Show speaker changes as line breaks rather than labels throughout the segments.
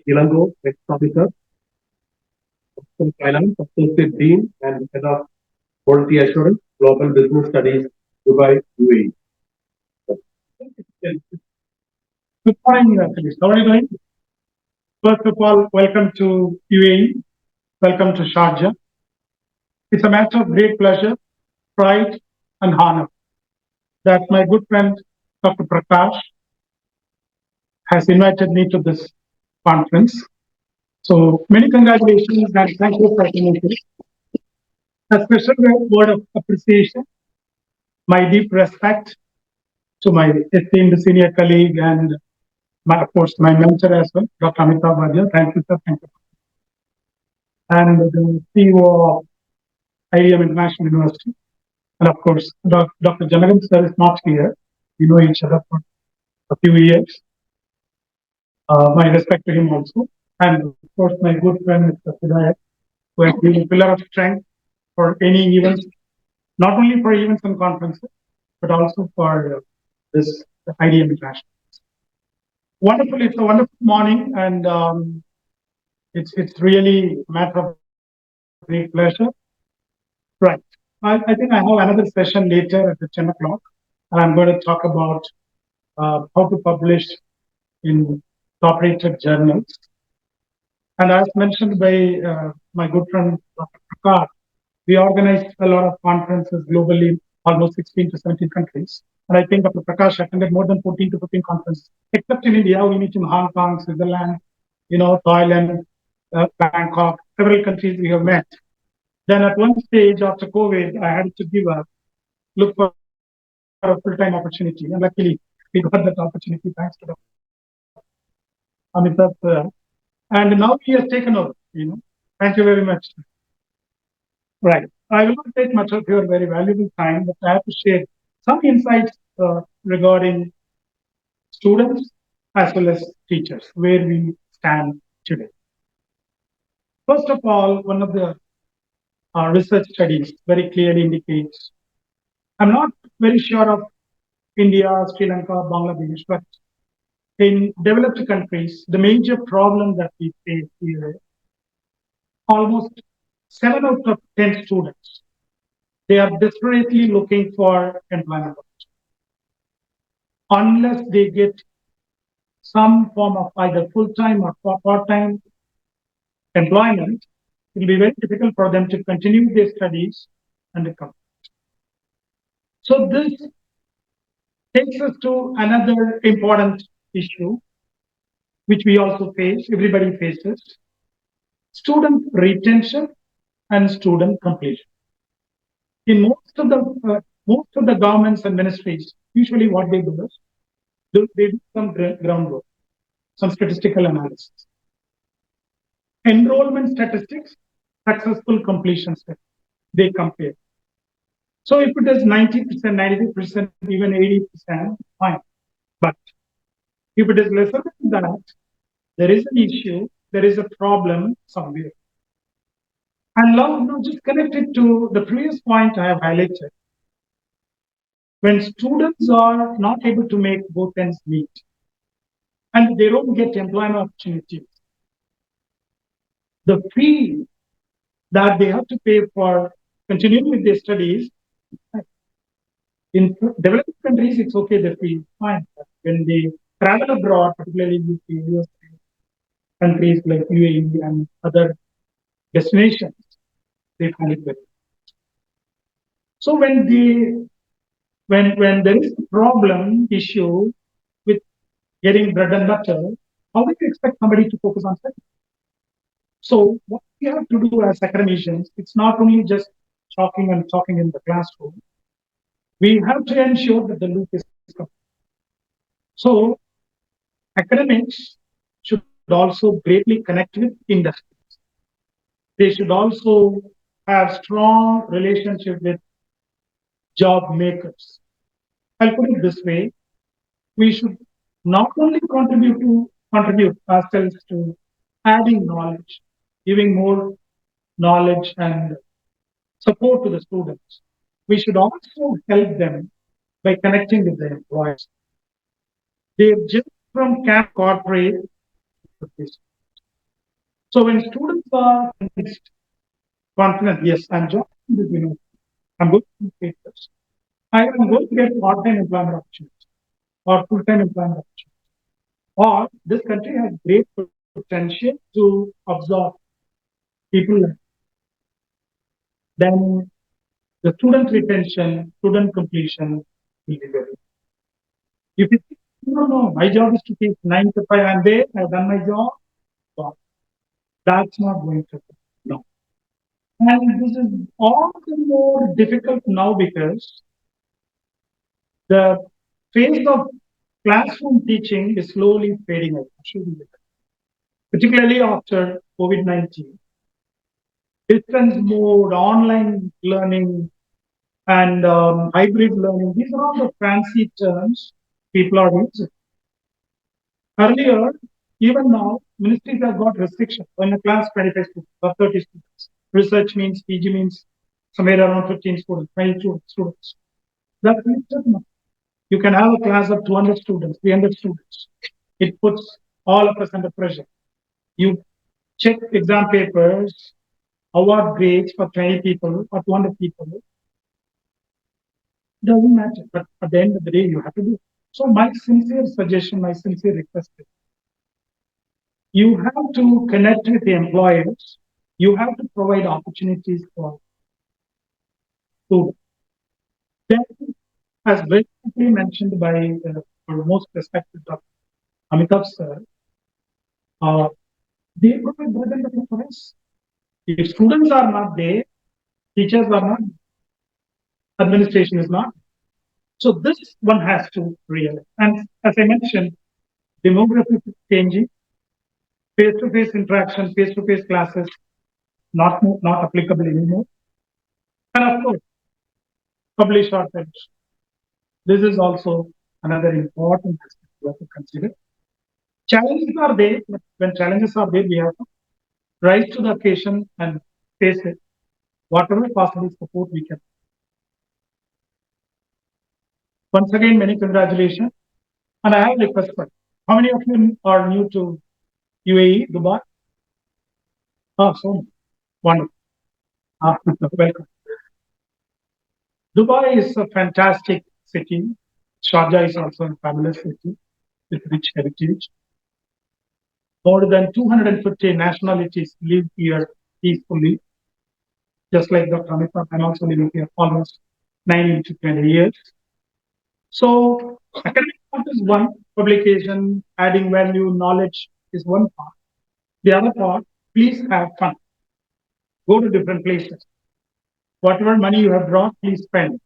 Elango, ex-officer from Finance, Associate Dean and Head of Quality Assurance, Global Business Studies, Dubai, UAE. Good morning, Phyllis. How are you doing? First of all, welcome to UAE. Welcome to Sharjah. It's a matter of great pleasure, pride, and honor that my good friend Dr. Prakash has invited me to this conference. So many congratulations and thank you for attending this. A special word of appreciation, my deep respect to my esteemed senior colleague and of course, my mentor as well, Dr. Amitabh Bhatia. Thank you, sir. Thank you. And the CEO of IEM International University. And of course, Dr. Janagam sir is not here. We know each other for a few years. My respect to him also. And of course, my good friend, Mr. Hidayat, who has been a pillar of strength for any events, not only for events and conferences, but also for this IDM International. Wonderful. It's a wonderful morning, and it's really a matter of great pleasure. Right. I think I have another session later at the 10 o'clock, and I'm going to talk about how to publish in top-rated journals. And as mentioned by my good friend Dr. Prakash, we organized a lot of conferences globally, almost 16 to 17 countries. And I think Dr. Prakash attended more than 14 to 15 conferences, except in India. We meet in Hong Kong, Switzerland, Thailand, Bangkok, several countries we have met. Then at one stage after COVID, I had to look for a full-time opportunity. And luckily, we got that opportunity thanks to Amitabh. And now he has taken over, Thank you very much. Right. I will not take much of your very valuable time, but I have to share some insights regarding students as well as teachers, where we stand today. First of all, one of the research studies very clearly indicates, I'm not very sure of India, Sri Lanka, Bangladesh, but in developed countries, the major problem that we face here is almost 7 out of 10 students, they are desperately looking for employment unless they get some form of either full-time or part-time employment. It will be very difficult for them to continue their studies and recover. So this takes us to another important issue, which we also face, everybody faces, student retention and student completion. In most of the governments and ministries, usually what they do is they do some groundwork, some statistical analysis. Enrollment statistics, successful completion statistics, they compare. So if it is 90%, 92%, even 80%, fine. But if it is lesser than that, there is an issue, there is a problem somewhere. And now just connected to the previous point I have highlighted. When students are not able to make both ends meet, and they don't get employment opportunities, the fee that they have to pay for continuing with their studies, in developed countries, it's okay, the fee is fine. But when they travel abroad, particularly UK, US, countries like UAE and other destinations, they find it very. So when there is a problem issue with getting bread and butter, how do you expect somebody to focus on study? So what we have to do as academicians, it's not only just talking and talking in the classroom. We have to ensure that the loop is complete. So academics should also greatly connect with industries. They should also have strong relationship with job makers. I'll put it this way: we should not only contribute ourselves to adding knowledge, giving more knowledge and support to the students. We should also help them by connecting with the employers. They've just from camp corporate. So when students are convinced, confident, yes, I'm joining this university, I'm going to take this. I am going to get part-time employment opportunity or full-time employment opportunity. Or this country has great potential to absorb people like then the student retention, student completion will be very. If you think, no, no, my job is to teach 9 to 5, I'm there, I've done my job, so that's not going to happen. No. And this is all the more difficult now because the phase of classroom teaching is slowly fading out, particularly after COVID 19. Distance mode, online learning, and hybrid learning, these are all the fancy terms people are using. Earlier, even now, ministries have got restrictions. In a class, 25 students or 30 students. Research means, PG means somewhere around 15 students, 22 students. That's limited now. You can have a class of 200 students, 300 students. It puts all of us under pressure. You check exam papers, award grades for 20 people or 200 people, doesn't matter. But at the end of the day, you have to do. So my sincere suggestion, my sincere request is you have to connect with the employers. You have to provide opportunities for students. Then, as very quickly mentioned by our most respected Dr. Amitabh sir, uh, they provide bread and butter for us. If students are not there, teachers are not, administration is not. So this one has to realize. And as I mentioned, demography is changing, face-to-face interaction, face-to-face classes, not applicable anymore. And of course, publish shortage. This is also another important aspect we have to consider. Challenges are there, but when challenges are there, we have to rise to the occasion and face it. Whatever possible support we can. Once again, many congratulations. And I have a request for you. How many of you are new to UAE, Dubai? Oh, so wonderful. Welcome. Dubai is a fantastic city. Sharjah is also a fabulous city with rich heritage. More than 250 nationalities live here peacefully, just like Dr. Amitabh. I'm also living here almost 9 to 20 years. So, academic part is one, publication, adding value, knowledge is one part. The other part, please have fun. Go to different places. Whatever money you have brought, please spend.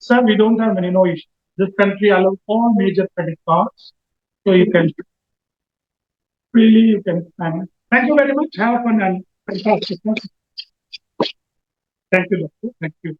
Sir, we don't have any no issue. This country allows all major credit cards, so you can freely you can spend. Thank you very much. Have fun and fantastic. Thank you, doctor. Thank you.